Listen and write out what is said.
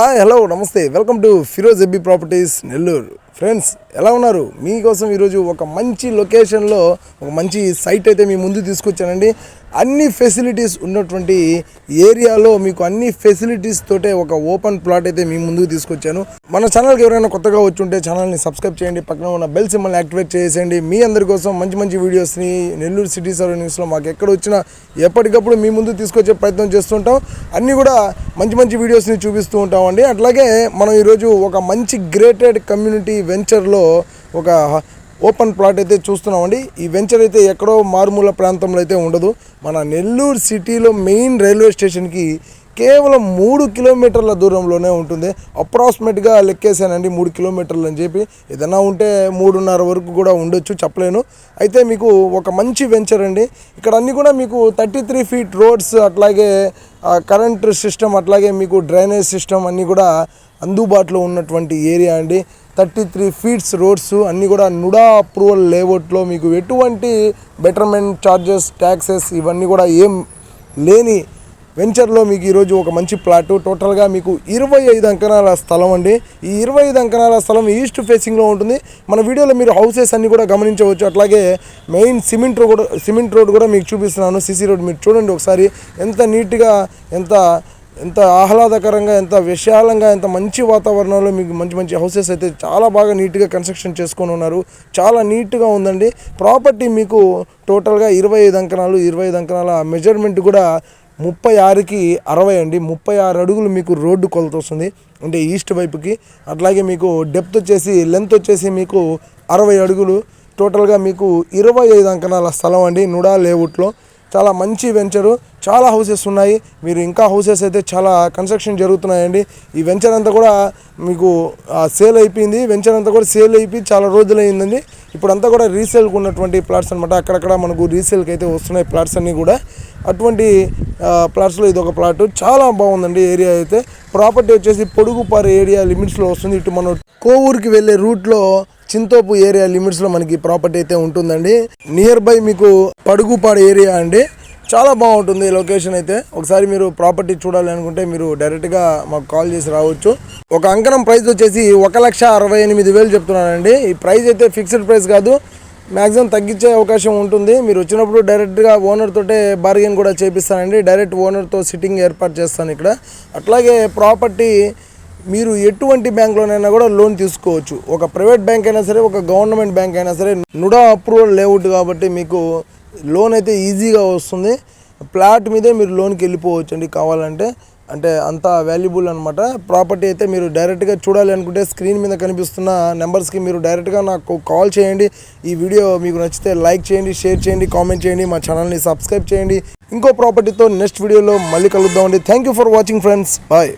Hi hello నమస్తే welcome to Firoz ఎబ్బీ properties Nellore. Friends ఎలా ఉన్నారు? మీకోసం ఈరోజు ఒక మంచి లొకేషన్లో ఒక మంచి సైట్ అయితే మీ ముందు తీసుకొచ్చానండి. అన్ని ఫెసిలిటీస్ ఉన్నటువంటి ఏరియాలో మీకు అన్ని ఫెసిలిటీస్ తోటే ఒక ఓపెన్ ప్లాట్ అయితే మీ ముందుకు తీసుకొచ్చాను. మన ఛానల్కి ఎవరైనా కొత్తగా వచ్చి ఉంటే ఛానల్ని సబ్స్క్రైబ్ చేయండి, పక్కన ఉన్న బెల్ సింబల్ని యాక్టివేట్ చేసేయండి. మీ అందరి కోసం మంచి మంచి వీడియోస్ని నెల్లూరు సిటీ సరౌండింగ్స్లో మాకు ఎక్కడ వచ్చినా ఎప్పటికప్పుడు మీ ముందు తీసుకొచ్చే ప్రయత్నం చేస్తుంటాం. అన్నీ కూడా మంచి మంచి వీడియోస్ని చూపిస్తూ ఉంటామండి. అట్లాగే మనం ఈరోజు ఒక మంచి గ్రేటెడ్ కమ్యూనిటీ వెంచర్లో ఒక ఓపెన్ ప్లాట్ అయితే చూస్తున్నామండి. ఈ వెంచర్ అయితే ఎక్కడో మారుమూల ప్రాంతంలో అయితే ఉండదు. మన నెల్లూరు సిటీలో మెయిన్ రైల్వే స్టేషన్కి కేవలం 3 కిలోమీటర్ల దూరంలోనే ఉంటుంది. అప్రాక్సిమేట్గా లెక్కేసానండి 3 కిలోమీటర్లు అని చెప్పి. ఏదైనా ఉంటే 3.5 వరకు కూడా ఉండొచ్చు, చెప్పలేను. అయితే మీకు ఒక మంచి వెంచర్ అండి. ఇక్కడ అన్నీ కూడా మీకు 33 ఫీట్ రోడ్స్, అట్లాగే కరెంట్ సిస్టమ్, అట్లాగే మీకు డ్రైనేజ్ సిస్టమ్ అన్నీ కూడా అందుబాటులో ఉన్నటువంటి ఏరియా అండి. 33 ఫీట్స్ రోడ్స్ అన్నీ కూడా నుడా అప్రూవల్ లేఅవుట్లో మీకు ఎటువంటి బెటర్మెంట్ ఛార్జెస్, ట్యాక్సెస్ ఇవన్నీ కూడా ఏం లేని వెంచర్లో మీకు ఈరోజు ఒక మంచి ప్లాటు. టోటల్గా మీకు 25 అంకణాల స్థలం అండి. ఈ 25 అంకణాల స్థలం ఈస్ట్ ఫేసింగ్లో ఉంటుంది. మన వీడియోలో మీరు హౌసెస్ అన్నీ కూడా గమనించవచ్చు. అట్లాగే మెయిన్ సిమెంట్ రోడ్ కూడా మీకు చూపిస్తున్నాను. సిసి రోడ్ మీరు చూడండి ఒకసారి. ఎంత నీట్గా, ఎంత ఆహ్లాదకరంగా, ఎంత విశాలంగా, ఎంత మంచి వాతావరణంలో మీకు మంచి మంచి హౌసెస్ అయితే చాలా బాగా నీట్గా కన్స్ట్రక్షన్ చేసుకొని ఉన్నారు. చాలా నీట్గా ఉందండి ప్రాపర్టీ. మీకు టోటల్గా 25 అంకణాలు. 25 అంకణాల మెజర్మెంట్ కూడా 36కి 60 అండి. 36 అడుగులు మీకు రోడ్డు కొలత వస్తుంది, అంటే ఈస్ట్ వైపుకి. అట్లాగే మీకు డెప్త్ వచ్చేసి, లెంత్ వచ్చేసి మీకు 60 అడుగులు. టోటల్గా మీకు 25 అంకణాల స్థలం అండి నుడా లేఅవుట్లో. చాలా మంచి వెంచరు, చాలా హౌసెస్ ఉన్నాయి. మీరు ఇంకా హౌసెస్ అయితే చాలా కన్స్ట్రక్షన్ జరుగుతున్నాయండి. ఈ వెంచర్ అంతా కూడా మీకు సేల్ అయిపోయింది. వెంచర్ అంతా కూడా సేల్ అయిపోయి చాలా రోజులు అయిందండి. ఇప్పుడు అంతా కూడా రీసేల్కి ఉన్నటువంటి ప్లాట్స్ అనమాట. అక్కడక్కడ మనకు రీసేల్కి అయితే వస్తున్నాయి ప్లాట్స్ అన్నీ కూడా. అటువంటి ప్లాట్స్లో ఇది ఒక ప్లాట్. చాలా బాగుందండి ఏరియా అయితే. ప్రాపర్టీ వచ్చేసి పొడుగుపారు ఏరియా లిమిట్స్లో వస్తుంది. ఇటు మనం కోవూరుకి వెళ్ళే రూట్లో చింతోపు ఏరియా లిమిట్స్లో మనకి ప్రాపర్టీ అయితే ఉంటుందండి. నియర్ బై మీకు పడుగుపాడు ఏరియా అండి. చాలా బాగుంటుంది లొకేషన్ అయితే. ఒకసారి మీరు ప్రాపర్టీ చూడాలి అనుకుంటే మీరు డైరెక్ట్గా మాకు కాల్ చేసి రావచ్చు. ఒక అంకణం ప్రైస్ వచ్చేసి 1,68,000 చెప్తున్నానండి. ఈ ప్రైస్ అయితే ఫిక్స్డ్ ప్రైస్ కాదు, మ్యాక్సిమం తగ్గించే అవకాశం ఉంటుంది. మీరు వచ్చినప్పుడు డైరెక్ట్గా ఓనర్ తోటే బార్గెన్ కూడా చేపిస్తానండి. డైరెక్ట్ ఓనర్తో సిట్టింగ్ ఏర్పాటు చేస్తాను ఇక్కడ. అట్లాగే ప్రాపర్టీ మీరు ఎటువంటి బ్యాంక్లోనైనా కూడా లోన్ తీసుకోవచ్చు. ఒక ప్రైవేట్ బ్యాంక్ అయినా సరే, ఒక గవర్నమెంట్ బ్యాంక్ అయినా సరే. నుడా అప్రూవల్ లేఅవుట్ కాబట్టి మీకు లోన్ అయితే ఈజీగా వస్తుంది. ప్లాట్ మీదే మీరు లోన్కి వెళ్ళిపోవచ్చు అండి కావాలంటే. అంటే అంత వాల్యుబుల్ అనమాట ప్రాపర్టీ అయితే. మీరు డైరెక్ట్గా చూడాలి అనుకుంటే స్క్రీన్ మీద కనిపిస్తున్న నెంబర్స్కి మీరు డైరెక్ట్గా నాకు కాల్ చేయండి. ఈ వీడియో మీకు నచ్చితే లైక్ చేయండి, షేర్ చేయండి, కామెంట్ చేయండి, మా ఛానల్ని సబ్స్క్రైబ్ చేయండి. ఇంకో ప్రాపర్టీతో నెక్స్ట్ వీడియోలో మళ్ళీ కలుద్దామండి. Thank you for watching friends. Bye.